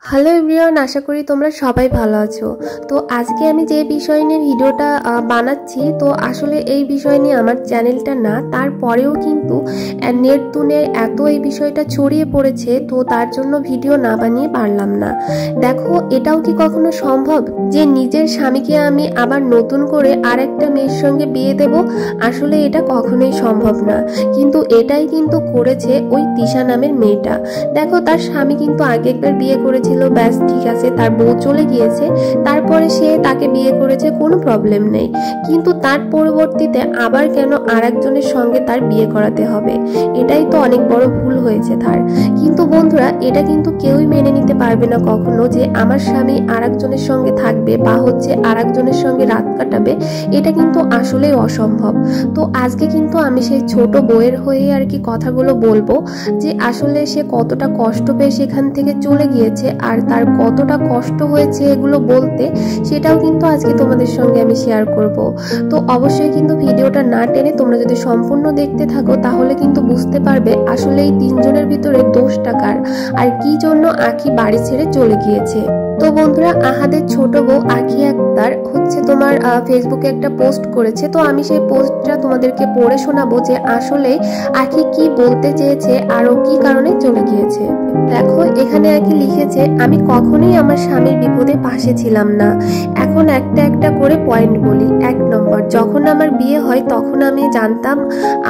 Hello everyone, আশা করি তোমরা সবাই ভালো আছো। তো আজকে আমি যে বিষয় নিয়ে ভিডিওটা বানাচ্ছি, তো আসলে এই বিষয় নিয়ে আমার চ্যানেলটা না, তারপরেও কিন্তু নেট দুনে এত এই বিষয়টা ছড়িয়ে পড়েছে, তো তার জন্য ভিডিও না বানিয়ে পারলাম না। দেখো, এটাও কি কখনো সম্ভব যে নিজের স্বামীকে আমি আবার নতুন করে আরেকটা মেয়ের সঙ্গে বিয়ে দেব? আসলে এটা কখনোই সম্ভব না, কিন্তু এটাই কিন্তু করেছে ওই তিশা নামের মেয়েটা। দেখো, তার স্বামী কিন্তু আগে একবার বিয়ে করেছে, ব্যাস ঠিক আছে, তার বউ চলে গিয়েছে, তারপরে সে তাকে বিয়ে করেছে, কোনো প্রবলেম নেই, কিন্তু তার পরবর্তীতে আবার কেন আরেকজনের সঙ্গে তার বিয়ে করাতে হবে? এটাই তো অনেক বড় ভুল হয়েছে তার। কিন্তু বন্ধুরা, এটা কিন্তু কেউই মেনে নিতে পারবে না কখনো যে আমার স্বামী আরেকজনের সঙ্গে থাকবে বা আরেকজনের সঙ্গে রাত কাটাবে। এটা কিন্তু আসলেই অসম্ভব। তো আজকে কিন্তু আমি সেই ছোট বউয়ের হয়ে আর কি কথাগুলো বলবো, যে আসলে সে কতটা কষ্ট পেয়ে সেখান থেকে চলে গিয়েছে আর তার কতটা কষ্ট হয়েছে এগুলো বলতে, সেটাও কিন্তু আজকে তোমাদের সঙ্গে আমি শেয়ার করব। তো অবশ্যই কিন্তু ভিডিওটা না টেনে তোমরা যদি সম্পূর্ণ দেখতে থাকো, তাহলে কিন্তু বুঝতে পারবে আসলে এই তিনজনের ভিতরে দোষটা কার আর কি জন্য আখি বাড়ি ছেড়ে চলে গিয়েছে। তো বন্ধুরা, আহাদের ছোট বউ আখি আক্তার তোমার ফেসবুকে একটা পোস্ট করেছে। তো আমি সেই পোস্টটা তোমাদেরকে পড়ে শোনাবো যে আসলে আখি কি বলতে চেয়েছে আর ও কি কারণে চলে গিয়েছে। দেখো, এখানে আখি লিখেছে, আমি কখনোই আমার স্বামীর বিপদে পাশে ছিলাম না। এখন একটা একটা করে পয়েন্ট বলি। 1 নম্বর, যখন আমার বিয়ে হয় তখন আমি জানতাম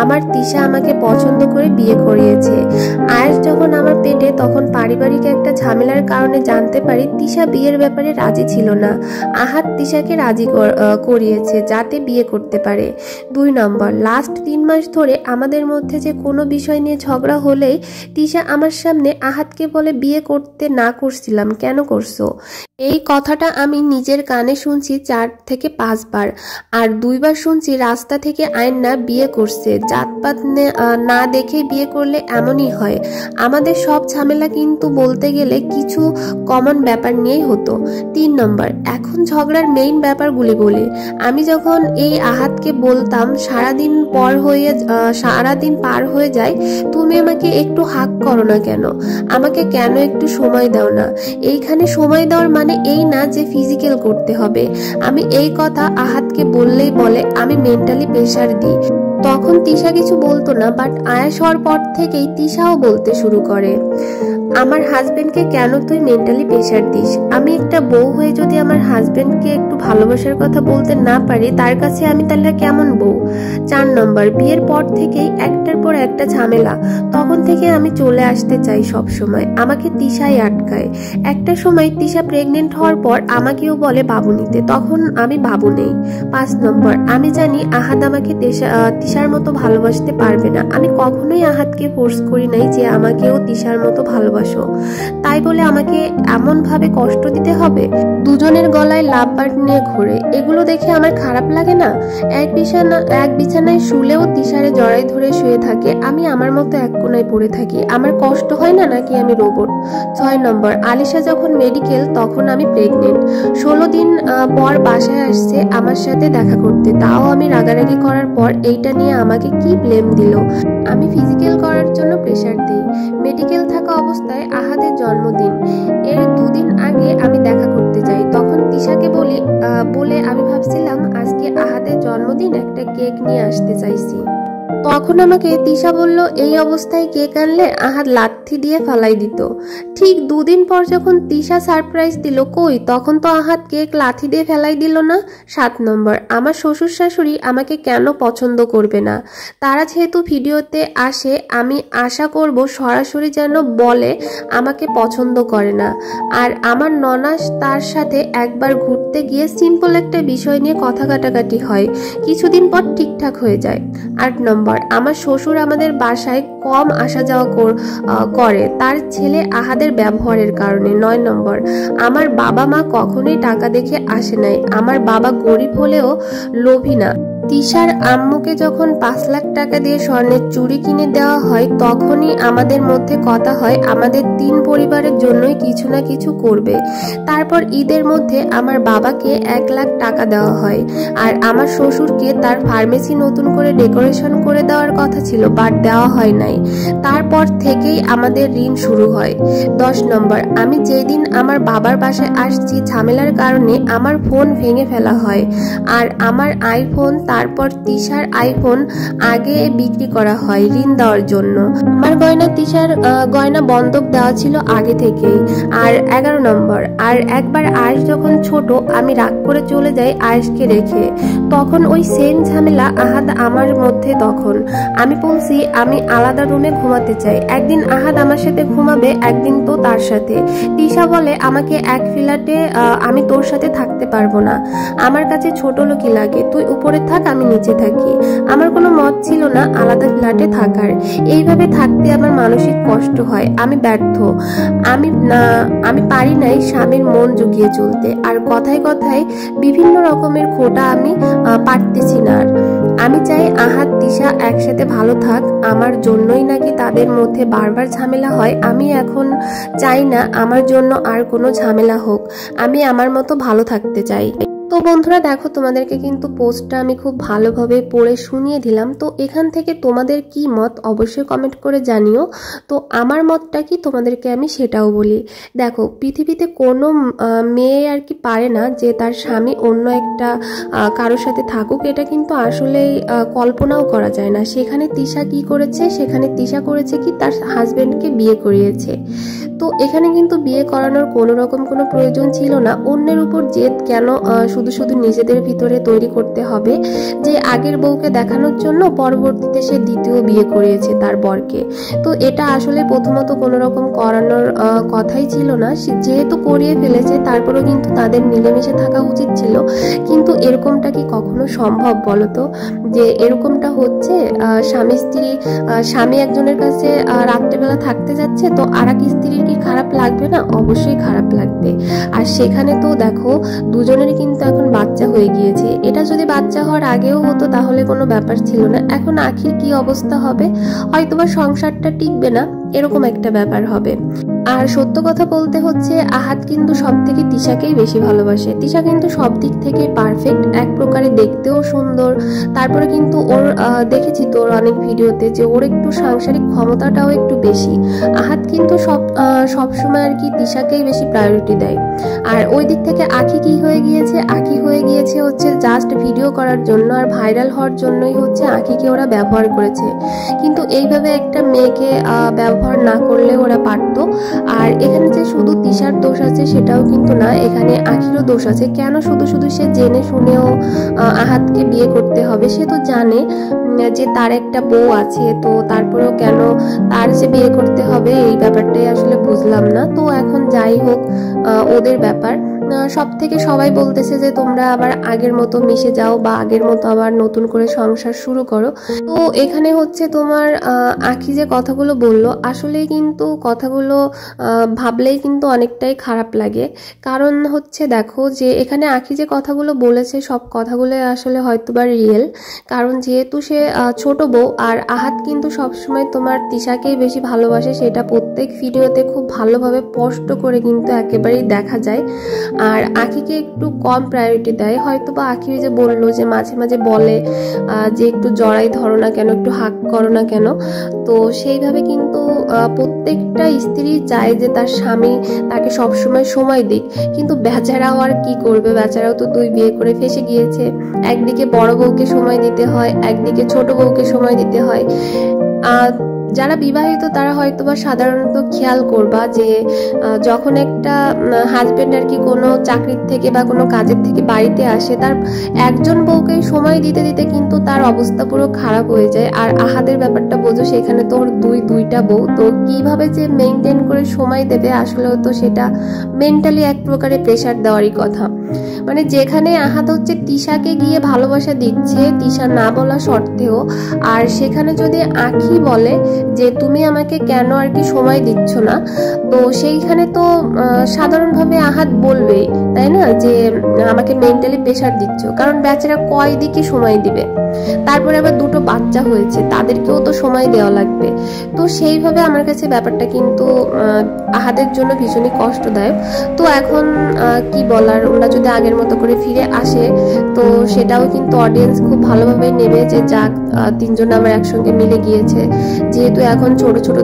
আমার তিশা আমাকে পছন্দ করে বিয়ে করিয়েছে। আয়াস যখন আমার পেটে, তখন পারিবারিক একটা ঝামেলার কারণে জানতে পারি তিশা বিয়ের ব্যাপারে রাজি ছিল না। আহাদ তিশাকে রাজি করিয়েছে যাতে বিয়ে করতে পারে। 2 নম্বর, লাস্ট 3 মাস ধরে আমাদের মধ্যে যে কোনো বিষয় নিয়ে ঝগড়া হলেই তিশা আমার সামনে আহাদকে বলে বিয়ে করতে না করছিলাম, কেন করছো? এই কথাটা আমি নিজের কানে শুনছি 4 থেকে 5 বার, আর 2 বার শুনছি রাস্তা থেকে আয়না বিয়ে করছে। জাতপাত না দেখে বিয়ে করলে এমনই হয়। আমাদের সব ঝামেলা কিন্তু বলতে গেলে কিছু কমন ব্যাপার নিয়েই হতো। 3 নম্বর, এখন ঝগড়ার মেইন ব্যাপারগুলি বলি। আমি যখন এই আহাতকে বলতাম সারাদিন পার হয়ে যায়, তুমি আমাকে একটু হাক করো না কেন, আমাকে কেন একটু সময় দাও না? এইখানে সময় দেওয়ার মানে এই না যে ফিজিক্যাল করতে হবে। আমি এই কথা আহাতকে বললেই বলে আমি মেন্টালি প্রেশার দিই। তখন তিশা কিছু বলতো না, বাট আয়াস হওয়ার পর থেকেই তিশাও বলতে শুরু করে, আমার হাজবেন্ডকে কেন তুই মেন্টালি প্রেশার দিস? আমি একটা বউ হয়ে যদি আমার হাজবেন্ডকে একটু ভালোবাসার কথা বলতে না পারি, তার কাছে আমি তাহলে কেমন বউ? 4 নম্বর, বিয়ের পর থেকেই একটার পর একটা ঝামেলা। তখন থেকে আমি চলে আসতে চাই সব সময়, আমাকে তিশাই আটকায়। একটা সময় তিশা প্রেগনেন্ট হওয়ার পর আমাকেও বলে বাবু নিতে, তখন আমি বাবু নেই। 5 নম্বর, আমি জানি আহাদ আমাকে তিশার মতো ভালোবাসতে পারবে না। আমি কখনোই আহাদকে ফোর্স করি নাই যে আমাকেও তিশার মতো ভালোবাসো, তাই বলে আমাকে এমন ভাবে কষ্ট দিতে হবে? দুজনের গলায় লাভ বার্ড নিয়ে ঘোরে, এগুলো দেখে আমার খারাপ লাগে না? এক বিছানায় শুলেও তিশারে জড়াই ধরে শুয়ে থাকে, আমি আমার মতো এক কোনায় পড়ে থাকি। আমার কষ্ট হয় না নাকি আমি রোবট? 6 নম্বর, আলিশা যখন মেডিকেল তখন আমি প্রেগনেন্ট। 16 দিন পর বাসায় আসছে আমার সাথে দেখা করতে, তাও আমি রাগারাগি করার পর এইটা নিয়ে আমাকে কি ব্লেম দিল। আমি ফিজিক্যাল করার জন্য প্রেশার দিই। মেডিকেল থাকা অবস্থায় আহাদের জন্মদিন, এর 2 দিন আগে আমি দেখা করতে যাই, তখন তিশাকে বলে আমি ভাবছিলাম আজকে আহাদের জন্মদিন, একটা কেক নিয়ে আসতে চাইছি। তখন আমাকে তিশা বলল এই অবস্থায় কেক আনলে আহাদ লাথি দিয়ে ফালাই দিত। ঠিক 2 দিন পর যখন তিশা সারপ্রাইজ দিল, কই তখন তো আহাদ কেক লাথি দিয়ে ফেলাই দিল না। 7 নম্বর, আমার শ্বশুর শাশুড়ি আমাকে কেন পছন্দ করবে না? তারা যেহেতু ভিডিওতে আসে, আমি আশা করব সরাসরি যেন বলে আমাকে পছন্দ করে না। আর আমার ননাস তার সাথে একবার ঘুরতে গিয়ে সিম্পল একটা বিষয় নিয়ে কথা কাটাকাটি হয়, কিছুদিন পর ঠিকঠাক হয়ে যায়। 8 নম্বর, আমার শ্বশুর আমাদের বাসায় কম আসা যাওয়া করে তার ছেলে আহাদের ব্যবহারের কারণে। 9 নম্বর, আমার বাবা মা কখনোই টাকা দেখে আসে নাই, আমার বাবা গরিব হলেও লোভী না। তিশার আম্মুকে যখন 5 লাখ টাকা দিয়ে স্বর্ণের চুড়ি কিনে দেওয়া হয় তখনই আমাদের মধ্যে কথা হয় আমাদের 3 পরিবারের জন্যই কিছু না কিছু করবে। তারপর ঈদের মধ্যে আমার বাবাকে 1 লাখ টাকা দেওয়া হয় আর আমার শ্বশুরকে তার ফার্মেসি নতুন করে ডেকোরেশন করে দেওয়ার কথা ছিল, বাট দেওয়া হয় নাই। তারপর থেকেই আমাদের ঋণ শুরু হয়। 10 নম্বর, আমি যেদিন আমার বাবার বাসায় আসছি ঝামেলার কারণে আমার ফোন ভেঙে ফেলা হয় আর আমার আইফোন তারপর তিশার আইফোন আগে বিক্রি করা হয় ঋণ দেওয়ার জন্য। আমার গয়না তিশার গয়না বন্ধক দেওয়া ছিল আগে থেকেই। আর 11 নম্বর, আর একবার আয়েশ যখন ছোট আমি রাগ করে চলে যাই আয়েশকে রেখে, তখন ওই সেম ঝামেলা আহাদ আমার মধ্যে। তখন আমি বলছি আমি আলাদা রুমে ঘুমাতে চাই। একদিন আহাদ আমার সাথে ঘুমাবে, একদিন তো তার সাথে। তিশা বলে আমাকে এক ফ্ল্যাটে আমি তোর সাথে থাকতে পারবো না, আমার কাছে ছোট লোকই লাগে, তুই উপরে থাক আমি নিচে থাকি। আমার কোনো মত ছিল না আলাদা ফ্ল্যাটে থাকার। এইভাবে থাকতে আমার মানসিক কষ্ট হয়, আমি ব্যর্থ। আমি পারি নাই স্বামীর মন জুগিয়ে চলতে। আর কথায় কথায় বিভিন্ন রকমের খোটা আমি পারতেছি না। আর আমি চাই আহাদ তিশা একসাথে ভালো থাক, আমার জন্যই নাকি তাদের মধ্যে বারবার ঝামেলা হয়। আমি এখন চাই না আমার জন্য আর কোনো ঝামেলা হোক, আমি আমার মতো ভালো থাকতে চাই। তো বন্ধুরা দেখো, তোমাদেরকে কিন্তু পোস্টটা আমি খুব ভালোভাবে পড়ে শুনিয়ে দিলাম। তো এখান থেকে তোমাদের কি মত অবশ্যই কমেন্ট করে জানিও। তো আমার মতটা কি তোমাদেরকে আমি সেটাও বলি। দেখো, পৃথিবীতে কোনো মেয়ে আর কি পারে না যে তার স্বামী অন্য একটা কারোর সাথে থাকুক, এটা কিন্তু আসলেই কল্পনাও করা যায় না। সেখানে তিশা কি করেছে, সেখানে তিশা করেছে কি তার হাজবেন্ডকে বিয়ে করিয়েছে। তো এখানে কিন্তু বিয়ে করানোর কোনো রকম কোনো প্রয়োজন ছিল না। অন্যের উপর জেদ কেন শুধু শুধু নিজেদের ভিতরে তৈরি করতে হবে যে আগের বউকে দেখানোর জন্য পরবর্তীতে সে দ্বিতীয় বিয়ে করিয়েছে তার বরকে। তো এটা আসলে প্রথমত কোনো রকম করানোর কথাই ছিল না। যেহেতু করিয়ে ফেলেছে তারপরেও কিন্তু তাদের মিলেমিশে থাকা উচিত ছিল। কিন্তু এরকমটা কি কখনো সম্ভব বলো তো, যে এরকমটা হচ্ছে স্বামী স্ত্রী, স্বামী একজনের কাছে রাত্রেবেলা থাকতে যাচ্ছে, তো আর এক স্ত্রীর কি খারাপ লাগবে না? অবশ্যই খারাপ লাগবে। আর সেখানে তো দেখো দুজনেরই কিন্তু এখন বাচ্চা হয়ে গিয়েছে। এটা যদি বাচ্চা হওয়ার আগেও হতো তাহলে কোনো ব্যাপার ছিল না। এখন আখির কি অবস্থা হবে, হয়তোবা সংসারটা টিকবে না, এরকম একটা ব্যাপার হবে। আর সত্য কথা বলতে হচ্ছে আহাদ কিন্তু সব থেকে তিশাকেই বেশি ভালোবাসে। তিশা কিন্তু সব দিক থেকে পারফেক্ট, এক প্রকারে দেখতেও সুন্দর। তারপরে কিন্তু ওর দেখেছি তো ওর অনেক ভিডিওতে যে ওর একটু সাংসারিক ক্ষমতাটাও একটু বেশি। আহাদ কিন্তু সব সময় আর কি তিশাকেই বেশি প্রায়োরিটি দেয়। আর ওই দিক থেকে আখি কি হয়ে গিয়েছে, আখি হয়ে গিয়েছে হচ্ছে জাস্ট ভিডিও করার জন্য আর ভাইরাল হওয়ার জন্যই হচ্ছে আখিকে ওরা ব্যবহার করেছে। কিন্তু এইভাবে একটা মেয়েকে ব্যবহার না করলে ওরা পারতো। আর এখানে যে শুধু তিশার দোষ আছে সেটাও কিন্তু না, এখানে আখিরও দোষ আছে। কেন শুধু শুধু সে জেনে শুনেও আহাদকে বিয়ে করতে হবে? সে তো জানে যে তার একটা বউ আছে, তো তারপরেও কেন তার যে বিয়ে করতে হবে এই ব্যাপারটাই আসলে বুঝলাম না। তো এখন যাই হোক, ওদের ব্যাপার। সব থেকে সবাই বলতেছে যে তোমরা আবার আগের মতো মিশে যাও বা আগের মতো আবার নতুন করে সংসার শুরু করো। তো এখানে হচ্ছে তোমার আখি যে কথাগুলো বললো, আসলে কিন্তু কথাগুলো ভাবলেই কিন্তু অনেকটাই খারাপ লাগে। কারণ হচ্ছে দেখো যে এখানে আখি যে কথাগুলো বলেছে সব কথাগুলো আসলে হয়তোবা রিয়েল। কারণ যেহেতু সে ছোট বউ, আর আহাদ কিন্তু সবসময় তোমার তিশাকেই বেশি ভালোবাসে, সেটা প্রত্যেক ভিডিওতে খুব ভালোভাবে স্পষ্ট করে কিন্তু একেবারেই দেখা যায়। আর আখিকে একটু কম প্রায়োরিটি দেয়। হয়তো বা আখি যে বললো যে মাঝে মাঝে বলে যে একটু জড়াই ধরো না কেন, একটু হাক করো না কেন। তো সেইভাবে কিন্তু প্রত্যেকটা স্ত্রী চায় যে তার স্বামী তাকে সবসময় সময় দিক। কিন্তু বেচারাও আর কি করবে, বেচারাও তো 2 বিয়ে করে ফেসে গিয়েছে। একদিকে বড় বউকে সময় দিতে হয়, একদিকে ছোট বউকে সময় দিতে হয়। যারা বিবাহিত তারা হয়তোবা সাধারণত খেয়াল করবা যে যখন একটা হাজবেন্ড আর কি কোনো চাকরির থেকে বা কোনো কাজের থেকে বাড়িতে আসে, তার একজন বউকে সময় দিতে দিতে কিন্তু তার অবস্থা পুরো খারাপ হয়ে যায়। আর আহাদের ব্যাপারটা বোঝো, সেখানে তোর দুইটা বউ, তো কিভাবে যে মেনটেন করে সময় দেবে, আসলে তো সেটা মেন্টালি এক প্রকারে প্রেশার দেওয়ারই কথা। মানে যেখানে আহাদ হচ্ছে তিশাকে গিয়ে ভালোবাসা দিচ্ছে তিশা না বলা সত্ত্বেও, আর সেখানে যদি আখি বলে যে তুমি আমাকে কেন আর কি সময় দিচ্ছ না। তো সেইখানে তো সাধারণভাবে আহাদ বলবেই, তাই না, যে আমাকে মেন্টালি প্রেশার দিচ্ছ, কারণ বেচারা কয় দিকে সময় দিবে। তারপরে আবার দুটো বাচ্চা হয়েছে, তাদেরকেও তো সময় দেওয়া লাগবে। তো সেইভাবে আমার কাছে ব্যাপারটা কিন্তু আহাদের জন্য ভীষণই কষ্টদায়ক। তো এখন কি বলার, ওরা যদি আগের মতো করে ফিরে আসে তো সেটাও কিন্তু অডিয়েন্স খুব ভালোভাবে নেবে, যে যাক তিনজন আবার একসঙ্গে মিলে গিয়েছে। যেহেতু এখন ছোট ছোট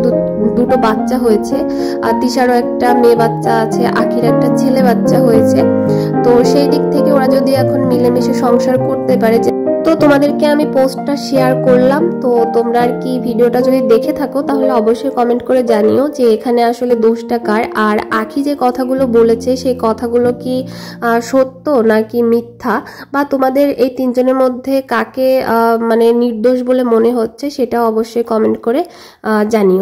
দুটো বাচ্চা হয়েছে, আর তিশারও একটা মেয়ে বাচ্চা আছে, আখির একটা ছেলে বাচ্চা হয়েছে। তো সেই দিক থেকে ওরা যদি এখন মিলেমিশে সংসার করতে পারে। তো তোমাদেরকে আমি পোস্টটা শেয়ার করলাম। তো তোমরা আর কি ভিডিওটা যদি দেখে থাকো তাহলে অবশ্যই কমেন্ট করে জানিও যে এখানে আসলে দোষটা কার, আর আখি যে কথাগুলো বলেছে সেই কথাগুলো কি সত্য নাকি মিথ্যা, বা তোমাদের এই তিনজনের মধ্যে কাকে মানে নির্দোষ বলে মনে হচ্ছে সেটা অবশ্যই কমেন্ট করে জানিও।